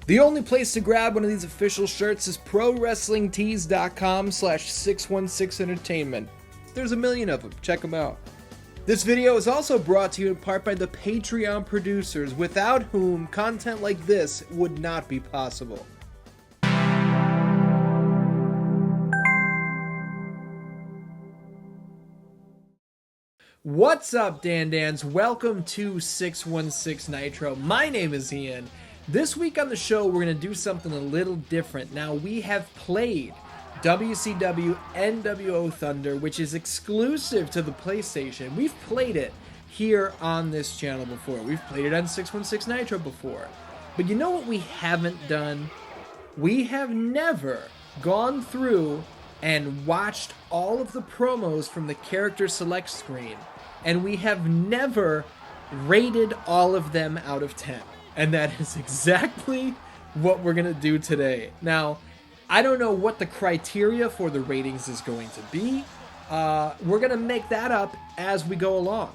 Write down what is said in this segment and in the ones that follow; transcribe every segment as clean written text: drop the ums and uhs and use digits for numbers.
The only place to grab one of these official shirts is ProWrestlingTees.com/616Entertainment. There's a million of them. Check them out. This video is also brought to you in part by the Patreon producers, without whom content like this would not be possible. What's up, Dan-Dans? Welcome to 616 Nitro. My name is Ian. This week on the show, we're going to do something a little different. Now, we have played WCW nWo Thunder, which is exclusive to the PlayStation. We've played it here on this channel before. We've played it on 616 Nitro before. But you know what we haven't done? We have never gone through and watched all of the promos from the character select screen. And we have never rated all of them out of 10. And that is exactly what we're going to do today. Now, I don't know what the criteria for the ratings is going to be. We're going to make that up as we go along.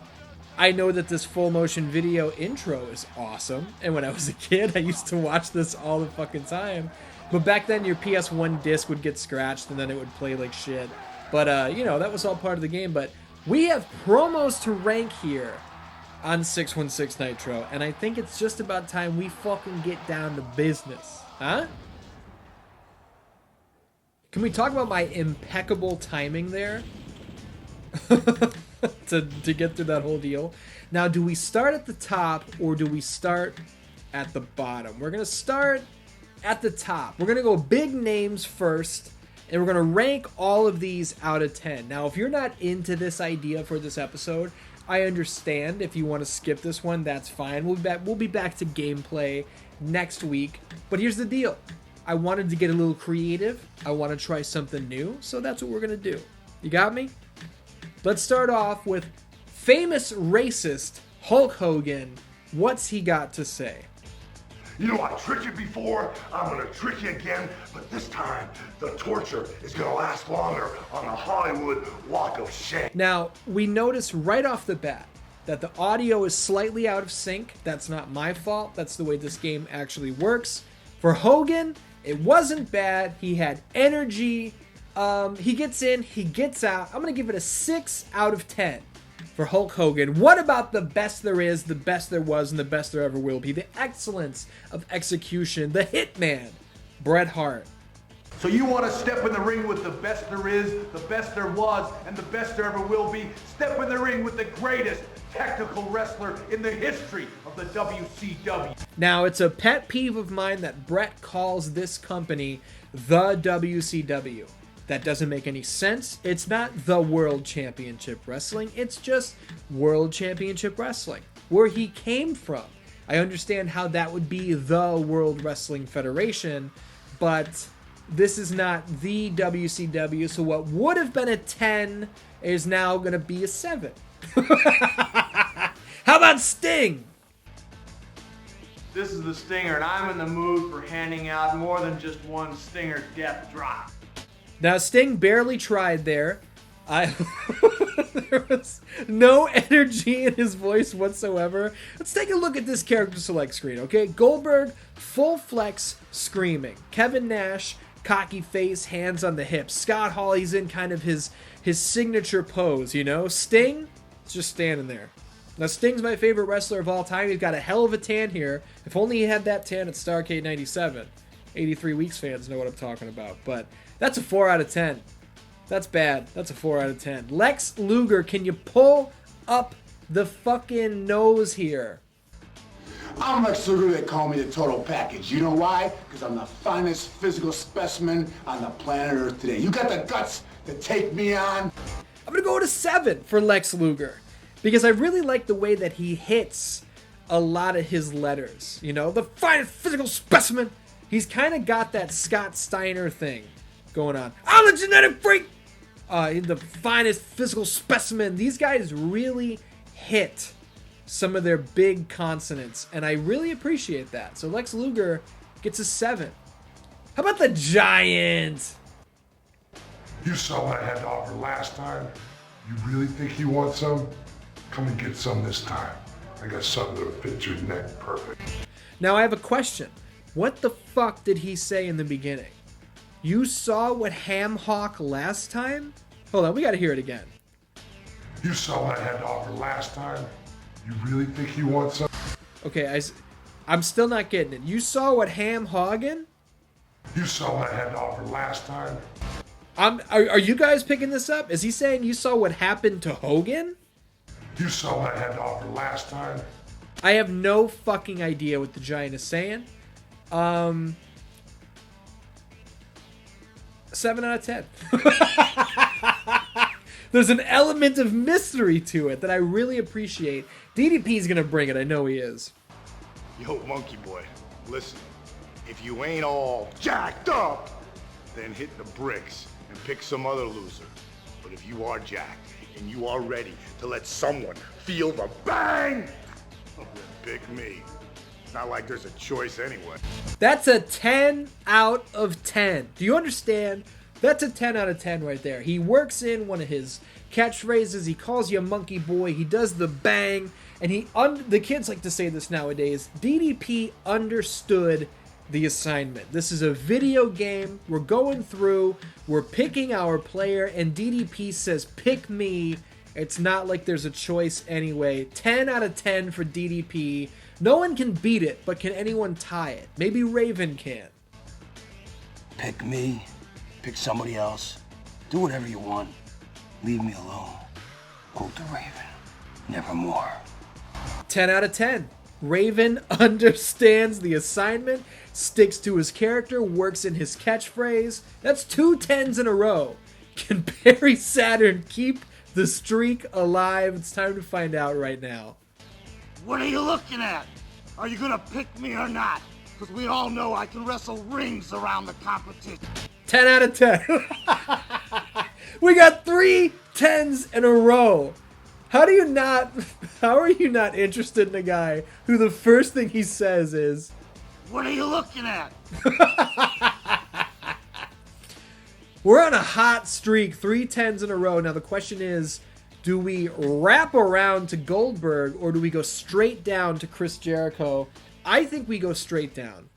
I know that this full motion video intro is awesome. And when I was a kid, I used to watch this all the fucking time. But back then, your PS1 disc would get scratched and then it would play like shit. But, you know, that was all part of the game. But we have promos to rank here on 616 Nitro, and I think it's just about time we fucking get down to business. Huh? Can we talk about my impeccable timing there? to get through that whole deal. Now, do we start at the top or do we start at the bottom? We're going to start at the top. We're going to go big names first, and we're going to rank all of these out of 10. Now, if you're not into this idea for this episode, I understand. If you want to skip this one, that's fine. We'll be back to gameplay next week. But here's the deal. I wanted to get a little creative. I want to try something new, so that's what we're going to do. You got me? Let's start off with famous racist Hulk Hogan. What's he got to say? You know, I tricked you before, I'm gonna trick you again, but this time, the torture is gonna last longer on the Hollywood Walk of Shame. Now, we notice right off the bat that the audio is slightly out of sync. That's not my fault. That's the way this game actually works. For Hogan, it wasn't bad. He had energy. He gets in, he gets out. I'm gonna give it a 6 out of 10. For Hulk Hogan. What about the best there is, the best there was, and the best there ever will be? The excellence of execution, the hitman, Bret Hart. So you want to step in the ring with the best there is, the best there was, and the best there ever will be? Step in the ring with the greatest technical wrestler in the history of the WCW. Now, it's a pet peeve of mine that Bret calls this company the WCW. That doesn't make any sense. It's not the World Championship Wrestling. It's just World Championship Wrestling, where he came from. I understand how that would be the World Wrestling Federation, but this is not the WCW, so what would have been a 10 is now going to be a 7. How about Sting? This is the Stinger, and I'm in the mood for handing out more than just one Stinger death drop. Now, Sting barely tried there. There was no energy in his voice whatsoever. Let's take a look at this character select screen, okay? Goldberg, full flex, screaming. Kevin Nash, cocky face, hands on the hips. Scott Hall, he's in kind of his signature pose, you know? Sting, is just standing there. Now, Sting's my favorite wrestler of all time. He's got a hell of a tan here. If only he had that tan at Starrcade 97. 83 Weeks fans know what I'm talking about, but that's a 4 out of 10. That's bad. That's a 4 out of 10. Lex Luger, can you pull up the fucking nose here? I'm Lex Luger. They call me the total package. You know why? Because I'm the finest physical specimen on the planet Earth today. You got the guts to take me on? I'm going to go to 7 for Lex Luger because I really like the way that he hits a lot of his letters. You know, the finest physical specimen. He's kind of got that Scott Steiner thing going on. I'm a genetic freak! The finest physical specimen. These guys really hit some of their big consonants, and I really appreciate that. So Lex Luger gets a 7. How about the Giant? You saw what I had to offer last time. You really think you want some? Come and get some this time. I got something that'll fit your neck perfect. Now I have a question. What the fuck did he say in the beginning? You saw what Ham Hawk last time? Hold on, we gotta hear it again. You saw what I had to offer last time. You really think you want some? Okay, I'm still not getting it. You saw what Ham Hogan? You saw what I had to offer last time. Are you guys picking this up? Is he saying you saw what happened to Hogan? You saw what I had to offer last time. I have no fucking idea what the giant is saying. 7 out of 10. There's an element of mystery to it that I really appreciate. DDP's gonna bring it, I know he is. Yo, monkey boy, listen. If you ain't all jacked up, then hit the bricks and pick some other loser. But if you are jacked and you are ready to let someone feel the bang, then pick me. It's not like there's a choice anyway. That's a 10 out of 10. Do you understand? That's a 10 out of 10 right there. He works in one of his catchphrases. He calls you a monkey boy. He does the bang. And the kids like to say this nowadays. DDP understood the assignment. This is a video game. We're going through. We're picking our player. And DDP says, pick me. It's not like there's a choice anyway. 10 out of 10 for DDP. No one can beat it, but can anyone tie it? Maybe Raven can. Pick me. Pick somebody else. Do whatever you want. Leave me alone. Quote the Raven. Nevermore. 10 out of 10. Raven understands the assignment, sticks to his character, works in his catchphrase. That's 2 10s in a row. Can Barry Saturn keep the streak alive? It's time to find out right now. What are you looking at? Are you gonna pick me or not? Because we all know I can wrestle rings around the competition. 10 out of 10. We got 3 10s in a row. How are you not interested in a guy who the first thing he says is, what are you looking at? We're on a hot streak, 3 10s in a row. Now the question is, do we wrap around to Goldberg or do we go straight down to Chris Jericho? I think we go straight down.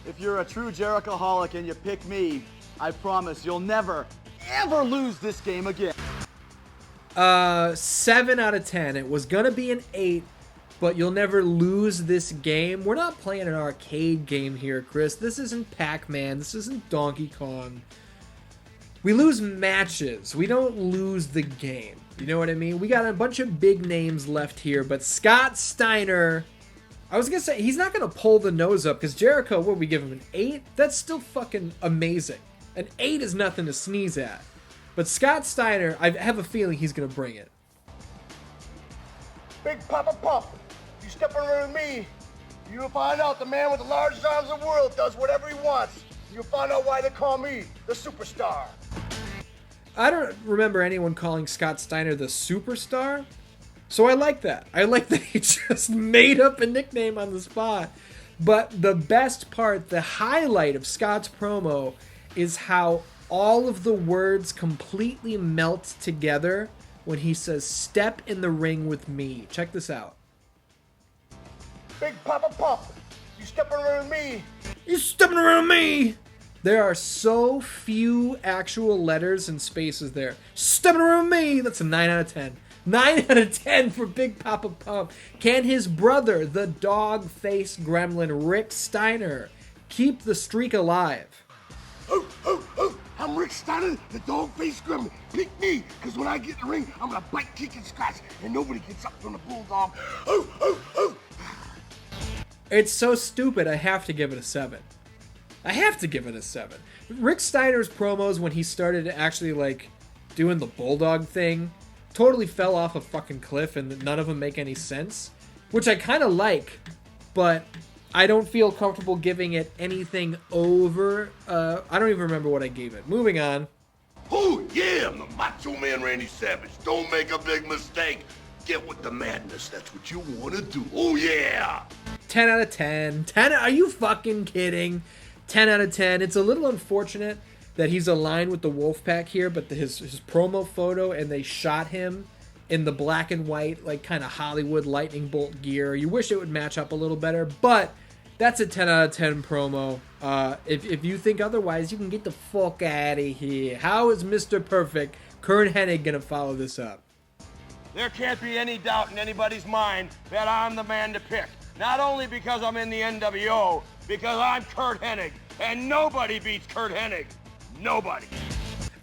If you're a true Jericho-holic and you pick me, I promise you'll never, ever lose this game again. 7 out of 10. It was gonna be an 8, but you'll never lose this game. We're not playing an arcade game here, Chris. This isn't Pac-Man. This isn't Donkey Kong. We lose matches. We don't lose the game. You know what I mean? We got a bunch of big names left here, but Scott Steiner, I was gonna say, he's not gonna pull the nose up, because Jericho, what, we give him an 8? That's still fucking amazing. An 8 is nothing to sneeze at. But Scott Steiner, I have a feeling he's gonna bring it. Big Papa Pump, you step around me, you'll find out the man with the largest arms in the world does whatever he wants. You'll find out why they call me the superstar. I don't remember anyone calling Scott Steiner the superstar, so I like that. I like that he just made up a nickname on the spot. But the best part, the highlight of Scott's promo, is how all of the words completely melt together when he says, step in the ring with me. Check this out. Big Papa Pump, you step around me. You stepping around me! There are so few actual letters and spaces there. Stepping around me! That's a 9 out of 10. 9 out of 10 for Big Papa Pump. Can his brother, the dog-faced gremlin Rick Steiner, keep the streak alive? Oh, oh, oh, I'm Rick Steiner, the dog-faced gremlin. Pick me, because when I get in the ring, I'm going to bite, kick, and scratch, and nobody gets up from the bulldog. Oh, oh, oh. It's so stupid, I have to give it a 7. I have to give it a 7. Rick Steiner's promos, when he started actually, like, doing the bulldog thing, totally fell off a fucking cliff, and none of them make any sense. Which I kind of like, but I don't feel comfortable giving it anything over. I don't even remember what I gave it. Moving on. Oh, yeah, I'm the Macho Man Randy Savage. Don't make a big mistake. Get with the madness. That's what you want to do. Oh, yeah. 10 out of 10. 10. Are you fucking kidding? 10 out of 10. It's a little unfortunate that he's aligned with the Wolfpack here, but his promo photo, and they shot him in the black and white, like kind of Hollywood lightning bolt gear. You wish it would match up a little better, but That's a 10 out of 10 promo. If you think otherwise, you can get the fuck out of here. How is Mr. Perfect, Curt Hennig, going to follow this up? There can't be any doubt in anybody's mind that I'm the man to pick. Not only because I'm in the NWO, because I'm Curt Hennig, and nobody beats Curt Hennig. Nobody.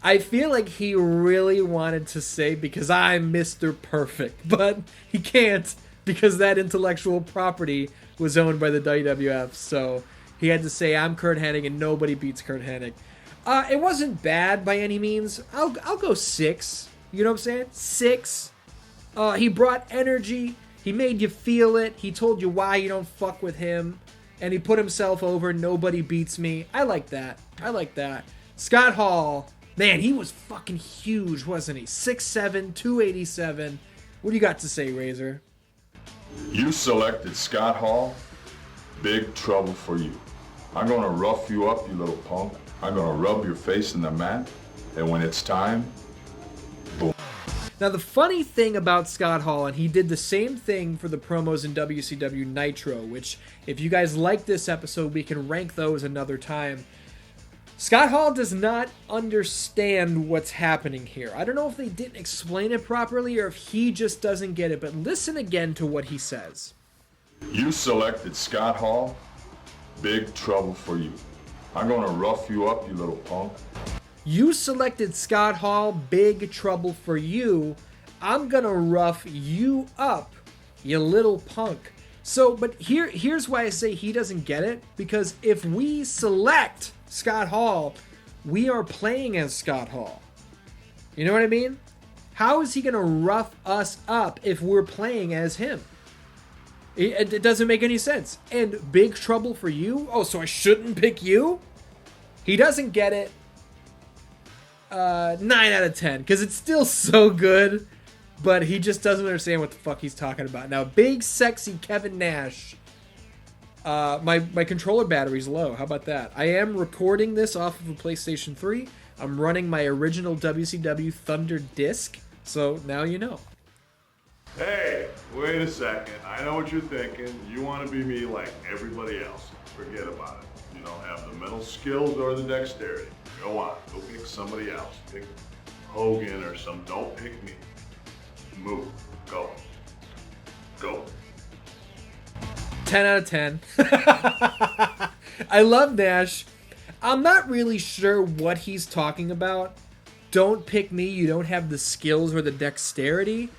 I feel like he really wanted to say because I'm Mr. Perfect, but he can't because that intellectual property was owned by the WWF, so he had to say I'm Curt Hennig and nobody beats Curt Hennig. It wasn't bad by any means. I'll go 6. You know what I'm saying? 6. He brought energy. He made you feel it. He told you why you don't fuck with him. And he put himself over. Nobody beats me. I like that. I like that. Scott Hall. Man, he was fucking huge, wasn't he? 6'7", 287. What do you got to say, Razor? You selected Scott Hall. Big trouble for you. I'm gonna rough you up, you little punk. I'm gonna rub your face in the mat. And when it's time, boom. Now, the funny thing about Scott Hall, and he did the same thing for the promos in WCW Nitro, which, if you guys like this episode, we can rank those another time. Scott Hall does not understand what's happening here. I don't know if they didn't explain it properly or if he just doesn't get it, but listen again to what he says. You selected Scott Hall. Big trouble for you. I'm gonna rough you up, you little punk. You selected Scott Hall, big trouble for you. I'm gonna rough you up, you little punk. So, but here's why I say he doesn't get it, because if we select Scott Hall, we are playing as Scott Hall. You know what I mean? How is he gonna rough us up if we're playing as him? It doesn't make any sense. And big trouble for you? Oh, so I shouldn't pick you? He doesn't get it. 9 out of 10, because it's still so good, but he just doesn't understand what the fuck he's talking about. Now, big, sexy Kevin Nash. My controller battery's low. How about that? I am recording this off of a PlayStation 3. I'm running my original WCW Thunder disc, so now you know. Hey, wait a second. I know what you're thinking. You want to be me like everybody else. Forget about it. You don't have the mental skills or the dexterity. Go on. Go pick somebody else. Pick Hogan or some. Don't pick me. Move. Go. Go. 10 out of 10. I love Nash. I'm not really sure what he's talking about. Don't pick me. You don't have the skills or the dexterity.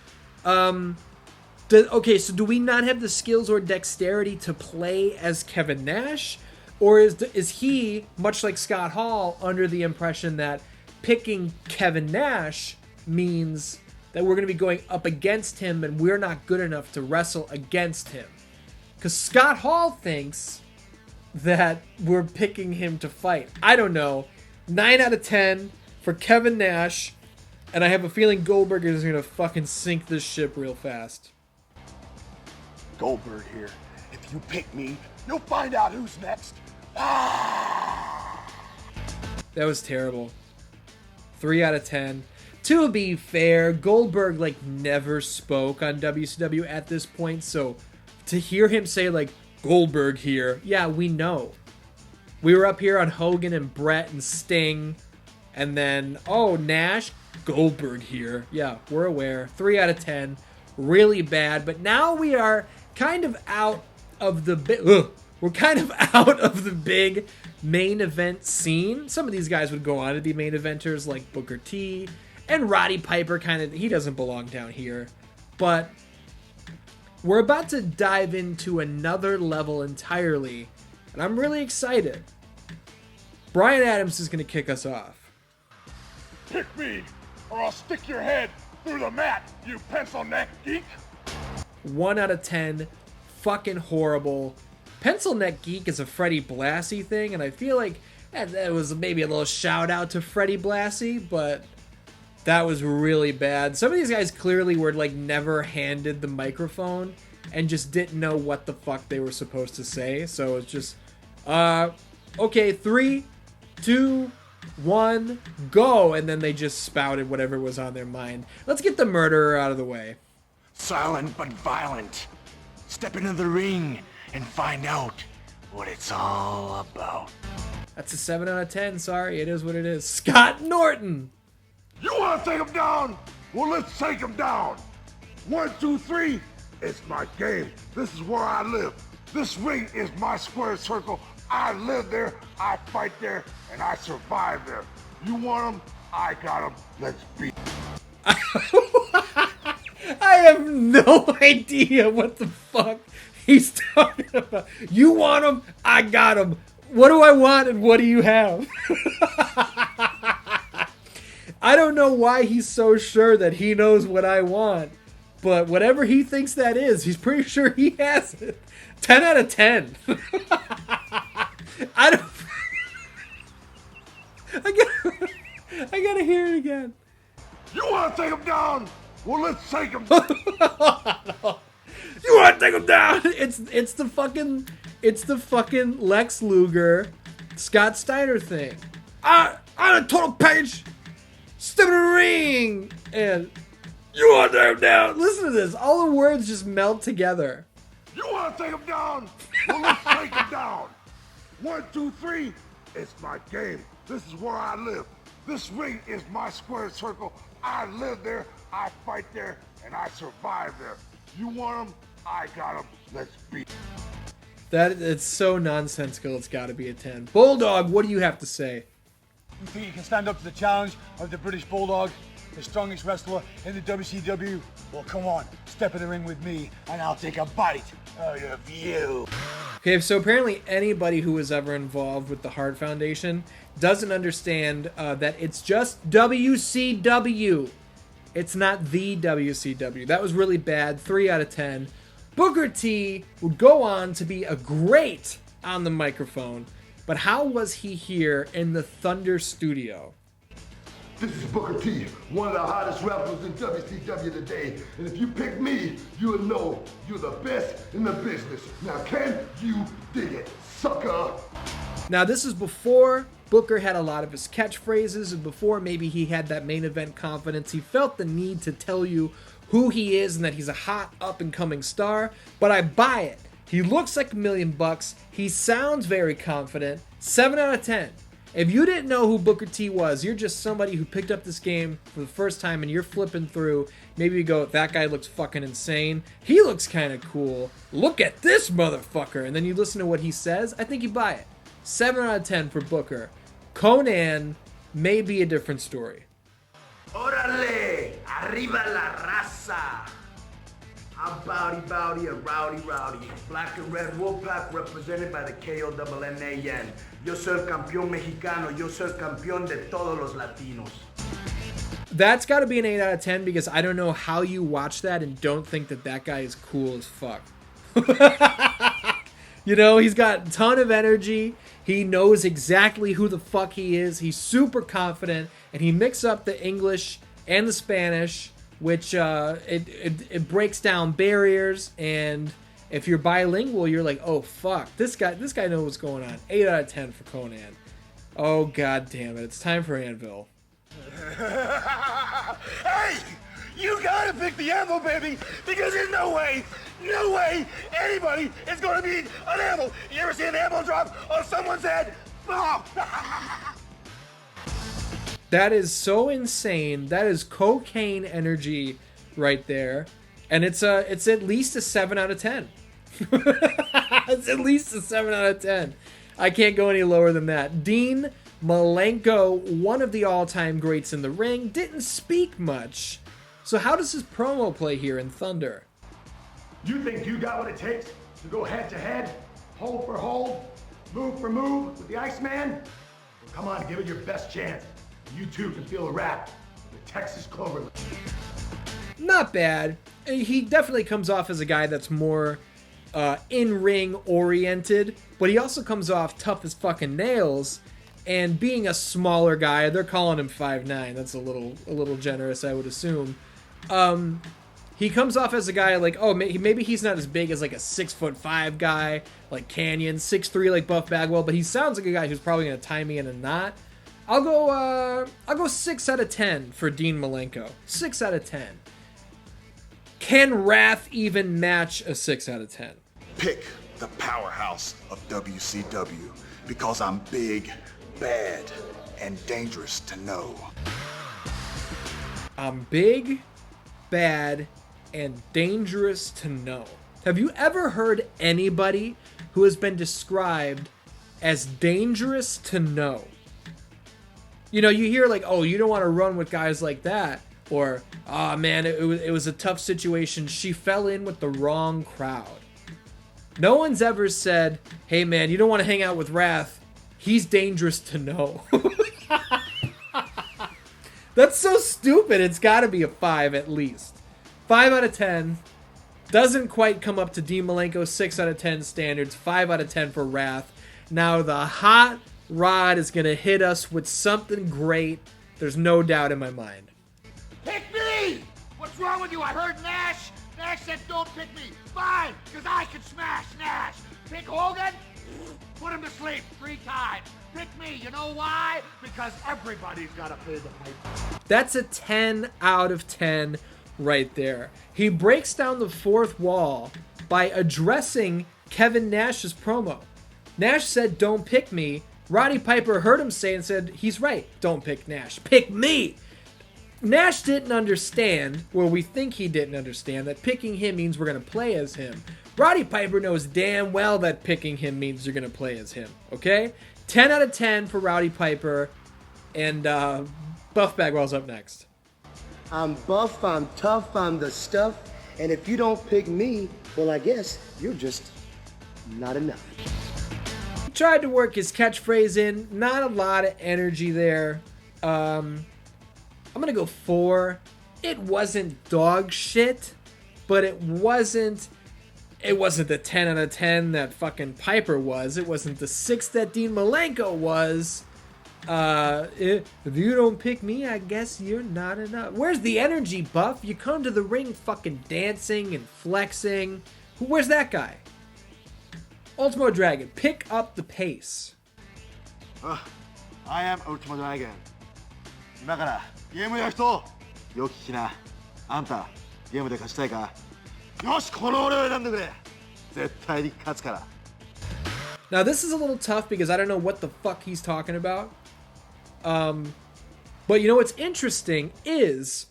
Okay, so do we not have the skills or dexterity to play as Kevin Nash? Or is he, much like Scott Hall, under the impression that picking Kevin Nash means that we're going to be going up against him and we're not good enough to wrestle against him? Because Scott Hall thinks that we're picking him to fight. I don't know. 9 out of 10 for Kevin Nash. And I have a feeling Goldberg is going to fucking sink this ship real fast. Goldberg here. If you pick me, you'll find out who's next. Ah! That was terrible. 3 out of 10. To be fair, Goldberg never spoke on WCW at this point, so to hear him say Goldberg here, yeah, we know. We were up here on Hogan and Bret and Sting, and then, oh, Nash, Goldberg here. Yeah, we're aware. 3 out of 10. Really bad, but now we are kind of out of the big main event scene. Some of these guys would go on to be main eventers like Booker T and Roddy Piper. He doesn't belong down here, but we're about to dive into another level entirely, and I'm really excited. Bryan Adams is going to kick us off. Pick me, or I'll stick your head through the mat, you pencil neck geek. 1 out of 10. Fucking horrible. Pencil neck geek is a Freddie Blassie thing, and I feel like that was maybe a little shout out to Freddie Blassie, but that was really bad. Some of these guys clearly were never handed the microphone and just didn't know what the fuck they were supposed to say. So it's just, okay, 3, 2, 1, go, and then they just spouted whatever was on their mind. Let's get the murderer out of the way. Silent but violent. Step into the ring and find out what it's all about. That's a 7 out of 10. Sorry, it is what it is. Scott Norton. You want to take him down? Well, let's take him down. 1, 2, 3. It's my game. This is where I live. This ring is my square circle. I live there, I fight there, and I survive there. You want him? I got him. Let's beat him. I have no idea what the fuck he's talking about. You want him? I got him. What do I want and what do you have? I don't know why he's so sure that he knows what I want, but whatever he thinks that is, he's pretty sure he has it. 10 out of 10. I don't... I gotta hear it again. You want to take him down? Well, let's take him. You want to take him down? It's the fucking Lex Luger, Scott Steiner thing. I'm a total package. Step in the ring, and you want to take him down? Listen to this. All the words just melt together. You want to take him down? Well, let's take him down. 1, 2, 3. It's my game. This is where I live. This ring is my square circle. I live there, I fight there, and I survive there. You want him? I got him. Let's beat him. It's so nonsensical. It's got to be a 10. Bulldog, what do you have to say? You think you can stand up to the challenge of the British Bulldog, the strongest wrestler in the WCW? Well, come on, step in the ring with me, and I'll take a bite out of you. Okay, so apparently anybody who was ever involved with the Hart Foundation doesn't understand that it's just WCW. It's not the WCW. That was really bad. 3 out of 10. Booker T would go on to be a great on the microphone, but how was he here in the Thunder studio? This is Booker T, one of the hottest rappers in WCW today. And if you pick me, you'll know you're the best in the business. Now, can you dig it, sucker? Now, this is before Booker had a lot of his catchphrases and before maybe he had that main event confidence. He felt the need to tell you who he is and that he's a hot up-and-coming star, but I buy it. He looks like $1 million. He sounds very confident. 7 out of 10. If you didn't know who Booker T was, you're just somebody who picked up this game for the first time and you're flipping through. Maybe you go, that guy looks fucking insane. He looks kind of cool. Look at this motherfucker. And then you listen to what he says. I think you buy it. 7 out of 10 for Booker. Konnan may be a different story. Orale, arriba la raza. I'm Bowdy and Rowdy. Black and red Wolfpack represented by the KONNAN. Yo soy el campeón mexicano. Yo soy el campeón de todos los latinos. That's got to be an 8 out of 10 because I don't know how you watch that and don't think that that guy is cool as fuck. You know, he's got a ton of energy. He knows exactly who the fuck he is. He's super confident, and he mixes up the English and the Spanish, which it breaks down barriers. And if you're bilingual, you're like, oh fuck, this guy knows what's going on. 8 out of 10 for Konnan. Oh god damn it, it's time for Anvil. Hey, you gotta pick the Anvil, baby, because there's no way anybody is gonna beat an Anvil. You ever see an Anvil drop on someone's head? Oh. That is so insane. That is cocaine energy right there. And it's at least a 7 out of 10. It's at least a 7 out of 10. I can't go any lower than that. Dean Malenko, one of the all-time greats in the ring, didn't speak much. So how does his promo play here in Thunder? You think you got what it takes to go head-to-head, hold for hold, move for move with the Iceman? Well, come on, give it your best chance. You too can feel a rap. The Texas Clover. Not bad. He definitely comes off as a guy that's more in-ring oriented, but he also comes off tough as fucking nails. And being a smaller guy, they're calling him 5'9". That's a little generous, I would assume. He comes off as a guy like, oh, maybe he's not as big as like a 6'5" guy like Canyon, 6'3" like Buff Bagwell, but he sounds like a guy who's probably gonna tie me in a knot. I'll go 6 out of 10 for Dean Malenko. 6 out of 10. Can Wrath even match a 6 out of 10? Pick the powerhouse of WCW because I'm big, bad, and dangerous to know. I'm big, bad, and dangerous to know. Have you ever heard anybody who has been described as dangerous to know? You know, you hear like, oh, you don't want to run with guys like that. Or, oh man, it was a tough situation. She fell in with the wrong crowd. No one's ever said, hey man, you don't want to hang out with Wrath. He's dangerous to know. That's so stupid. It's got to be a 5 at least. 5 out of 10. Doesn't quite come up to Dean Malenko's 6 out of 10 standards. 5 out of 10 for Wrath. Now the hot rod is going to hit us with something great. There's no doubt in my mind. Pick me! What's wrong with you? I heard Nash. Nash said don't pick me. Fine, because I can smash Nash. Pick Hogan? Put him to sleep 3 times. Pick me. You know why? Because everybody's got to pay the piper. That's a 10 out of 10 right there. He breaks down the fourth wall by addressing Kevin Nash's promo. Nash said, don't pick me. Roddy Piper heard him say and said, he's right. Don't pick Nash. Pick me. Nash didn't understand, well, we think he didn't understand, that picking him means we're going to play as him. Roddy Piper knows damn well that picking him means you're going to play as him, okay? 10 out of 10 for Roddy Piper, and Buff Bagwell's up next. I'm buff, I'm tough, I'm the stuff, and if you don't pick me, well, I guess you're just not enough. He tried to work his catchphrase in, not a lot of energy there. I'm going to go 4. It wasn't dog shit, but it wasn't the 10 out of 10 that fucking Piper was. It wasn't the 6 that Dean Malenko was. If you don't pick me, I guess you're not enough. Where's the energy, Buff? You come to the ring fucking dancing and flexing. Where's that guy? Ultimo Dragon, pick up the pace. I am Ultimo Dragon. 今からゲームやる人よく聞きな。あんたゲームで勝ちたいか。よし、この俺を選んでくれ。絶対に勝つから。 Now this is a little tough because I don't know what the fuck he's talking about. But you know what's interesting is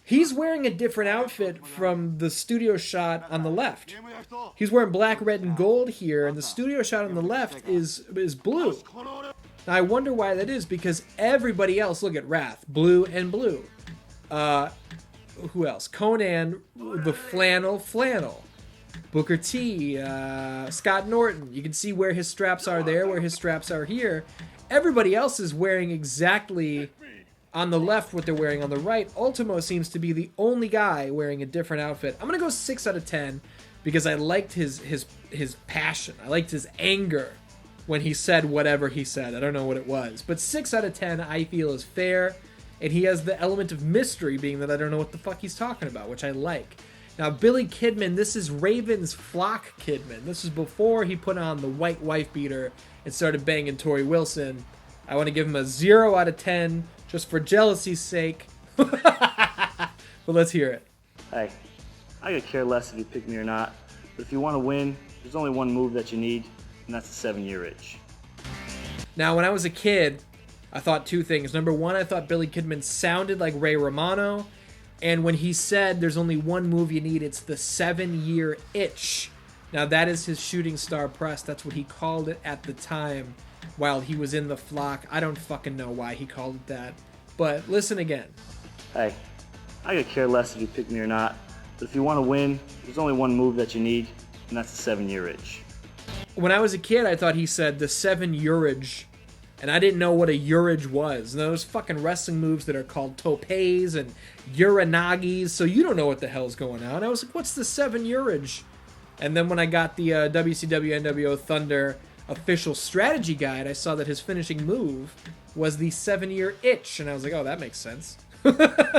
he's wearing a different outfit from the studio shot on the left. He's wearing black, red, and gold here, and the studio shot on the left is blue. Now I wonder why that is, because everybody else, look at Wrath, blue and blue. Who else? Konnan, the flannel. Booker T, Scott Norton. You can see where his straps are there, where his straps are here. Everybody else is wearing exactly on the left what they're wearing on the right. Ultimo seems to be the only guy wearing a different outfit. I'm going to go 6 out of 10 because I liked his passion. I liked his anger when he said whatever he said. I don't know what it was. But 6 out of 10 I feel is fair. And he has the element of mystery, being that I don't know what the fuck he's talking about, which I like. Now, Billy Kidman, this is Raven's flock Kidman. This is before he put on the white wife beater and started banging Tori Wilson. I want to give him a 0 out of 10, just for jealousy's sake. But let's hear it. Hey, I could care less if you pick me or not, but if you want to win, there's only one move that you need, and that's the 7-year itch. Now, when I was a kid, I thought 2 things. Number 1, I thought Billy Kidman sounded like Ray Romano. And when he said there's only one move you need, it's the 7-year itch. Now, that is his shooting star press. That's what he called it at the time while he was in the flock. I don't fucking know why he called it that. But listen again. Hey, I could care less if you pick me or not, but if you want to win, there's only one move that you need, and that's the 7-year itch. When I was a kid, I thought he said the 7-yearage, and I didn't know what a urage was. And those fucking wrestling moves that are called topes and uranagis, so you don't know what the hell's going on. I was like, what's the 7-yearage? And then when I got the WCW nWo Thunder official strategy guide, I saw that his finishing move was the 7-year itch, and I was like, oh, that makes sense.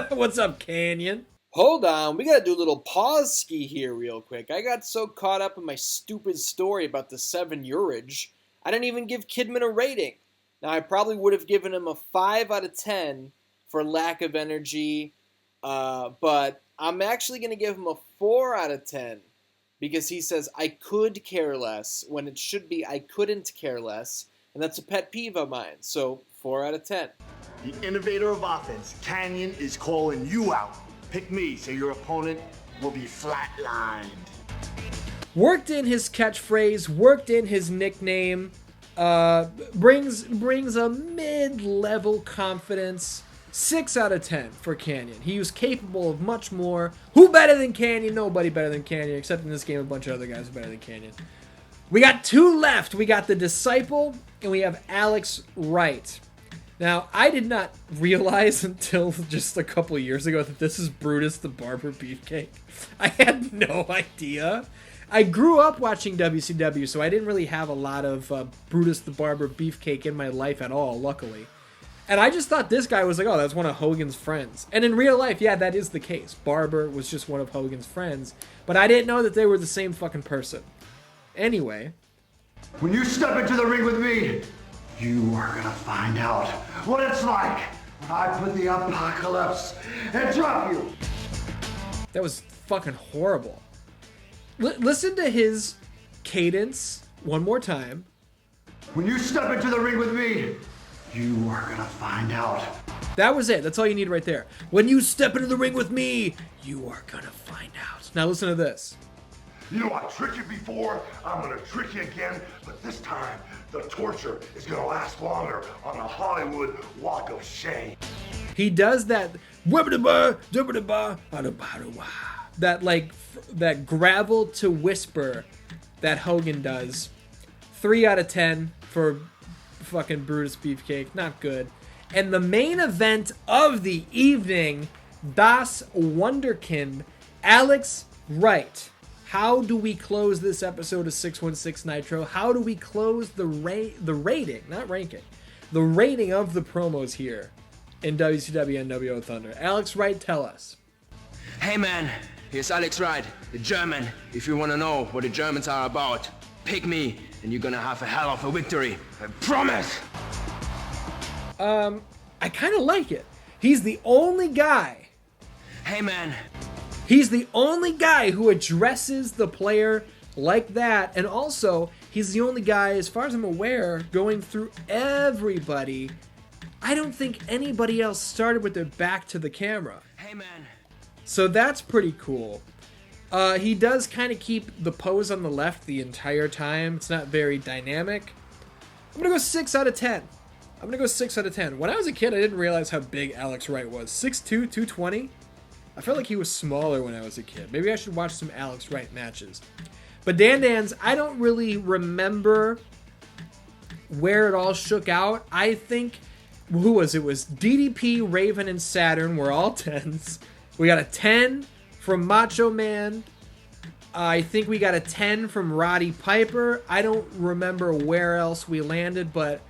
What's up, Canyon? Hold on, we gotta do a little pause ski here real quick. I got so caught up in my stupid story about the 7-yearage, I didn't even give Kidman a rating. Now, I probably would have given him a 5 out of 10 for lack of energy, but I'm actually going to give him a 4 out of 10 because he says, I could care less, when it should be, I couldn't care less, and that's a pet peeve of mine, so 4 out of 10. The innovator of offense, Canyon, is calling you out. Pick me so your opponent will be flatlined. Worked in his catchphrase, worked in his nickname, brings a mid-level confidence. 6 out of 10 for Canyon. He was capable of much more. Who better than Canyon? Nobody better than Canyon, except in this game a bunch of other guys are better than Canyon. We got 2 left. We got the Disciple, and we have Alex Wright. Now, I did not realize until just a couple years ago that this is Brutus the Barber Beefcake. I had no idea. I grew up watching WCW, so I didn't really have a lot of Brutus the Barber Beefcake in my life at all, luckily. And I just thought this guy was like, oh, that's one of Hogan's friends. And in real life, yeah, that is the case. Barber was just one of Hogan's friends. But I didn't know that they were the same fucking person. Anyway. When you step into the ring with me, you are gonna find out what it's like when I put the apocalypse and drop you. That was fucking horrible. Listen to his cadence one more time. When you step into the ring with me, you are gonna find out. That was it. That's all you need right there. When you step into the ring with me, you are gonna find out. Now listen to this. You know I tricked you before, I'm gonna trick you again, but this time the torture is gonna last longer on the Hollywood Walk of Shame. He does that that gravel to whisper that Hogan does. 3 out of 10 for fucking Brutus Beefcake. Not good. And the main event of the evening, Das Wunderkind, Alex Wright. How do we close this episode of 616 Nitro? How do we close the rating, not ranking, the rating of the promos here in WCW nWo Thunder? Alex Wright, tell us. Hey man, here's Alex Wright, the German. If you want to know what the Germans are about, pick me and you're gonna have a hell of a victory. I promise! I kind of like it. He's the only guy. Hey man. He's the only guy who addresses the player like that, and also, he's the only guy, as far as I'm aware, going through everybody. I don't think anybody else started with their back to the camera. Hey man. So that's pretty cool. He does kind of keep the pose on the left the entire time. It's not very dynamic. I'm going to go 6 out of 10. I'm going to go 6 out of 10. When I was a kid, I didn't realize how big Alex Wright was. 6'2", 220. I felt like he was smaller when I was a kid. Maybe I should watch some Alex Wright matches. But Dan, I don't really remember where it all shook out. I think, who was it? It was DDP, Raven, and Saturn were all 10s. We got a 10 from Macho Man. I think we got a 10 from Roddy Piper. I don't remember where else we landed, but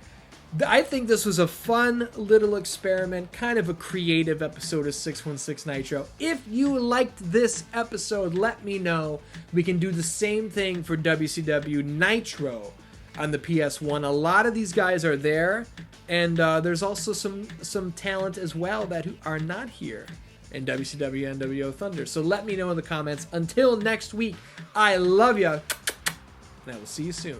I think this was a fun little experiment, kind of a creative episode of 616 Nitro. If you liked this episode, let me know. We can do the same thing for WCW Nitro on the PS1. A lot of these guys are there, and there's also some talent as well that are not here in WCW nWo Thunder. So let me know in the comments. Until next week, I love ya, and I will see you soon.